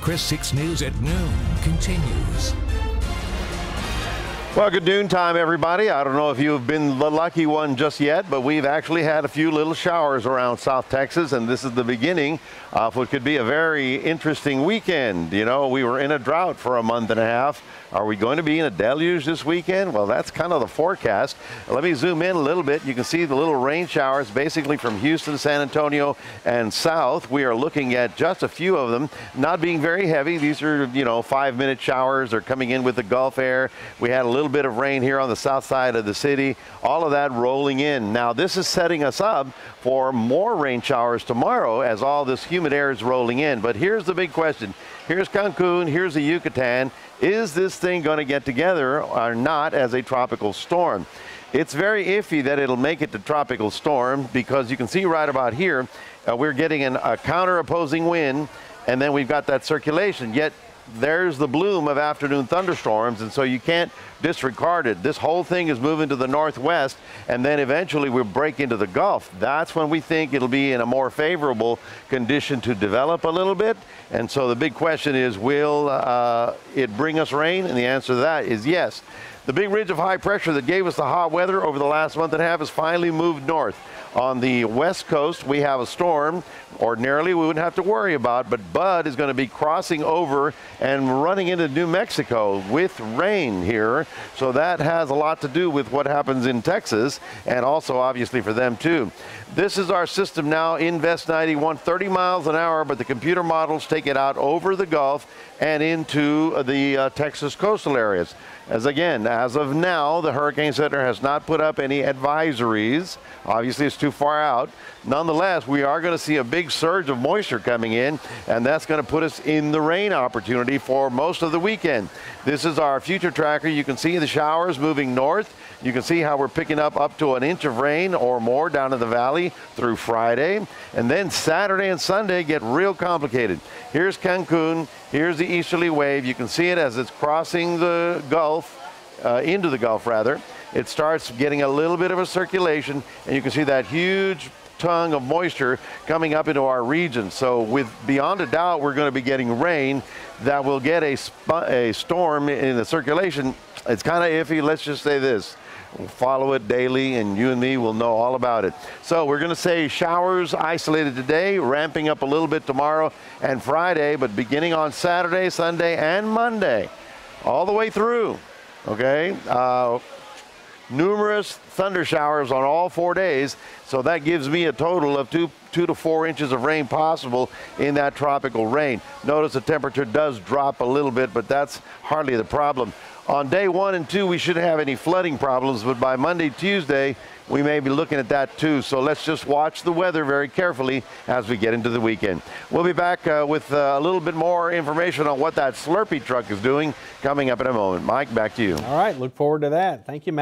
KRIS 6 News at noon continues. Well, good noon time, everybody. I don't know if you've been the lucky one just yet, but we've actually had a few little showers around South Texas, and this is the beginning of what could be a very interesting weekend. You know, we were in a drought for a month and a half. Are we going to be in a deluge this weekend? Well, that's kind of the forecast. Let me zoom in a little bit. You can see the little rain showers basically from Houston, San Antonio, and south. We are looking at just a few of them, not being very heavy. These are, 5-minute showers. They're coming in with the Gulf air. We had a little bit of rain here on the south side of the city. All of that rolling in. Now, this is setting us up for more rain showers tomorrow as all this humid air is rolling in. But here's the big question. Here's Cancun. Here's the Yucatan. Is this thing going to get together or not as a tropical storm? It's very iffy that it'll make it to tropical storm because you can see right about here, we're getting a counter-opposing wind, and then we've got that circulation. Yet there's the bloom of afternoon thunderstorms, and so you can't disregard it. This whole thing is moving to the northwest, and then eventually we'll break into the Gulf. That's when we think it'll be in a more favorable condition to develop a little bit. And so the big question is, will it bring us rain? And the answer to that is yes. The big ridge of high pressure that gave us the hot weather over the last month and a half has finally moved north. On the west coast, we have a storm ordinarily we wouldn't have to worry about, but Bud is going to be crossing over and running into New Mexico with rain here. So that has a lot to do with what happens in Texas, and also obviously for them too. This is our system now in Vest 91, 30 miles an hour, but the computer models take it out over the Gulf and into the Texas coastal areas. As of now, the Hurricane Center has not put up any advisories. Obviously, it's too far out. Nonetheless, we are going to see a big surge of moisture coming in, and that's going to put us in the rain opportunity for most of the weekend. This is our future tracker. You can see the showers moving north. You can see how we're picking up to an inch of rain or more down in the valley through Friday. And then Saturday and Sunday get real complicated. Here's Cancun. Here's the easterly wave. You can see it as it's crossing the Gulf, into the Gulf rather. It starts getting a little bit of a circulation, and you can see that huge tongue of moisture coming up into our region. So with beyond a doubt, we're going to be getting rain that will get a storm in the circulation. It's kind of iffy. Let's just say this. We'll follow it daily, and you and me will know all about it. So we're going to say showers isolated today, ramping up a little bit tomorrow and Friday, but beginning on Saturday, Sunday, and Monday, all the way through, okay? Numerous thunder showers on all 4 days, so that gives me a total of 2 to 4 inches of rain possible in that tropical rain. Notice the temperature does drop a little bit, but that's hardly the problem. On day 1 and 2, we shouldn't have any flooding problems, but by Monday, Tuesday, we may be looking at that too. So let's just watch the weather very carefully as we get into the weekend. We'll be back with a little bit more information on what that Slurpee truck is doing coming up in a moment. Mike, back to you. All right, look forward to that. Thank you, Matt.